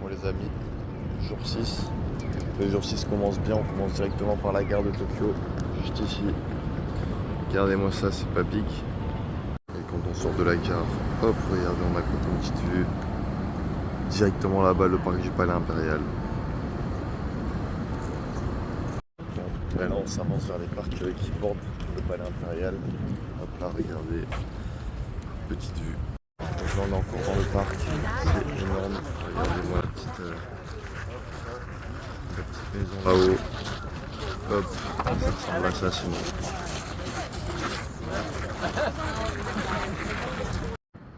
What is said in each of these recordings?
les amis, jour 6. Le jour 6 commence bien, on commence directement par la gare de Tokyo, juste ici. Regardez-moi ça, c'est pas pique. Et quand on sort de la gare, hop, regardez, on a une petite vue. Directement là-bas, le parc du Palais Impérial. Et là, on s'avance vers les parcs qui bordent le Palais Impérial. Hop là, regardez, petite vue. Donc là, on est encore dans le parc, c'est énorme. Regardez-moi la petite maison là-haut. Hop, ça ressemble à ça sinon.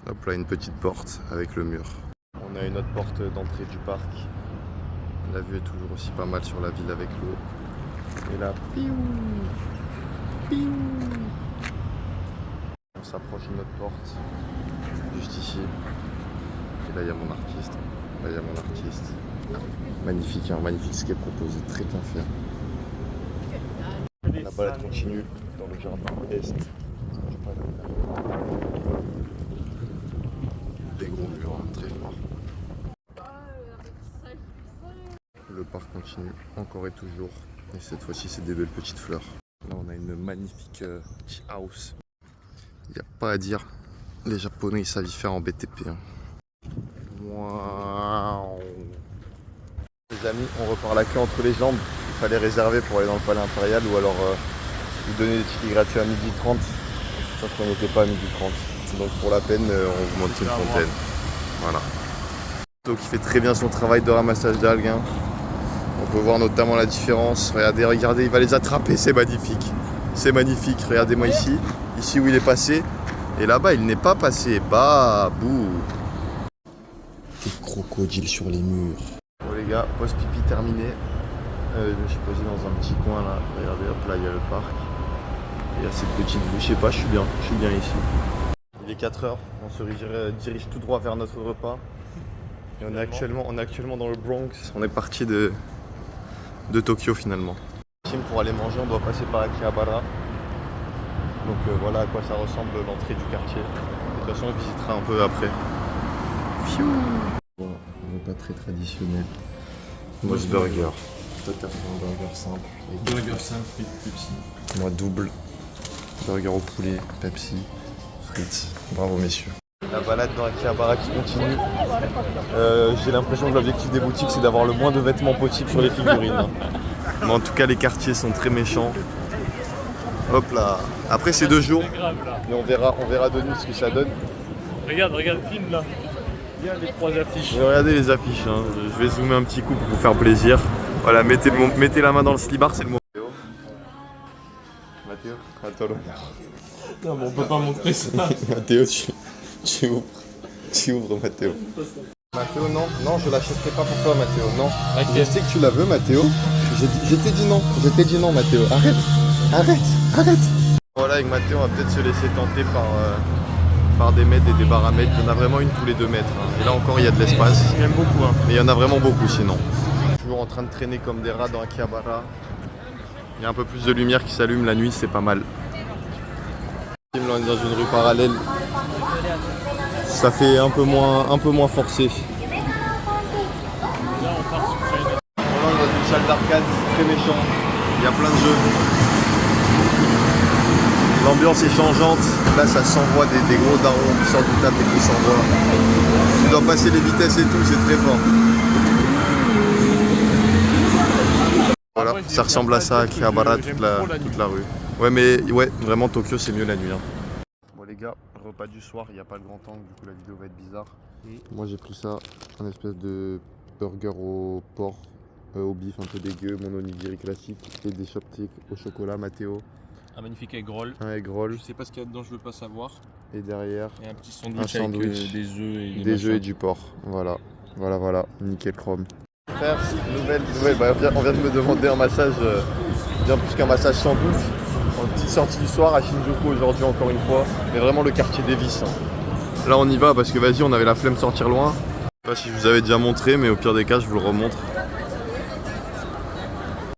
Hop là, une petite porte avec le mur. On a une autre porte d'entrée du parc. La vue est toujours aussi pas mal sur la ville avec l'eau. Et là, piou, piou. On s'approche d'une autre porte, juste ici. Et là, il y a mon artiste. Là, il y a mon artiste. Magnifique, hein, magnifique ce qui est proposé, très bien fait. La balade continue dans le jardin est. Des gros murs, hein, très forts. Le parc continue encore et toujours. Et cette fois-ci, c'est des belles petites fleurs. Là, on a une magnifique tea house. Il n'y a pas à dire. Les Japonais, ils savent y faire en BTP. Hein. Wow. Les amis, on repart la queue entre les jambes. Il fallait réserver pour aller dans le Palais Impérial ou alors vous donner des tickets gratuits à 12h30. Sauf qu'on n'était pas à 12h30. Donc pour la peine, on vous montre une fontaine. Voilà. Donc il fait très bien son travail de ramassage d'algues. Hein. On peut voir notamment la différence. Regardez, regardez, il va les attraper, c'est magnifique. C'est magnifique, regardez-moi ici. Ici où il est passé. Et là-bas, il n'est pas passé. Bah, bouh. Des crocodiles sur les murs. Bon les gars, post pipi terminé. Je me suis posé dans un petit coin là. Regardez, hop là, il y a le parc. Et il y a cette petite vue. Je sais pas, je suis bien ici. Il est 4h, on se dirige tout droit vers notre repas. Et on est actuellement dans le Bronx. On est parti de Tokyo finalement. Pour aller manger, on doit passer par Akihabara. Donc voilà à quoi ça ressemble l'entrée du quartier. De toute façon, on visitera un peu après. Fiou. Bon, un repas très traditionnel. Moss burger. Toi, t'as fait un burger simple. Burger simple, frites, Pepsi. Moi, double. Burger au poulet, Pepsi, frites. Bravo, messieurs. La balade dans Akihabara qui continue. J'ai l'impression que l'objectif des boutiques, c'est d'avoir le moins de vêtements possible sur les figurines. Mais en tout cas, les quartiers sont très méchants. Hop là. Après, c'est 2 jours. Mais on verra de nuit ce que ça donne. Regarde, film là. Regarde les 3 affiches. Regardez les affiches. Hein. Je vais zoomer un petit coup pour vous faire plaisir. Voilà, mettez la main dans le slibard, c'est le moment. Mathéo, à toi l'honneur. Non, mais on peut pas montrer ça. Mathéo, tu ouvres Mathéo. Mathéo, non, je l'achèterai pas pour toi, Mathéo, non. Okay. Je sais que tu la veux, Mathéo. Je t'ai dit non, Mathéo. Arrête. Voilà, avec Mathéo, on va peut-être se laisser tenter par des mètres et des baramètres. Il y en a vraiment une tous les 2 mètres. Hein. Et là encore, il y a de l'espace. J'aime beaucoup. Hein. Mais il y en a vraiment beaucoup sinon. Toujours en train de traîner comme des rats dans Akihabara. Il y a un peu plus de lumière qui s'allume la nuit, c'est pas mal. Là, on est dans une rue parallèle. Ça fait un peu moins forcé. Là, on part sur China. On est dans une salle d'arcade, très méchant. Il y a plein de jeux. L'ambiance est changeante. Là, ça s'envoie des gros darons qui sortent du table et qui s'envoient. Tu dois passer les vitesses et tout, c'est très fort. Voilà, ça ressemble à ça, Akihabara, toute la rue. Ouais, vraiment Tokyo c'est mieux la nuit. Hein. Bon les gars, repas du soir, il n'y a pas le grand angle, du coup la vidéo va être bizarre. Moi j'ai pris ça, un espèce de burger au porc, au bif un peu dégueu, mon onigiri classique et des chopsticks au chocolat, Mathéo. Un magnifique egg roll. Un egg roll. Je sais pas ce qu'il y a dedans, je veux pas savoir. Et derrière, et un petit sandwich, avec des œufs et du porc. Voilà, nickel chrome. Frère, nouvelle, bah, on vient de me demander un massage, bien plus qu'un massage sans doute. En petite sortie du soir à Shinjuku aujourd'hui encore une fois, mais vraiment le quartier d'Evis. Hein. Là on y va parce que vas-y, on avait la flemme de sortir loin. Je sais pas si je vous avais déjà montré, mais au pire des cas je vous le remontre.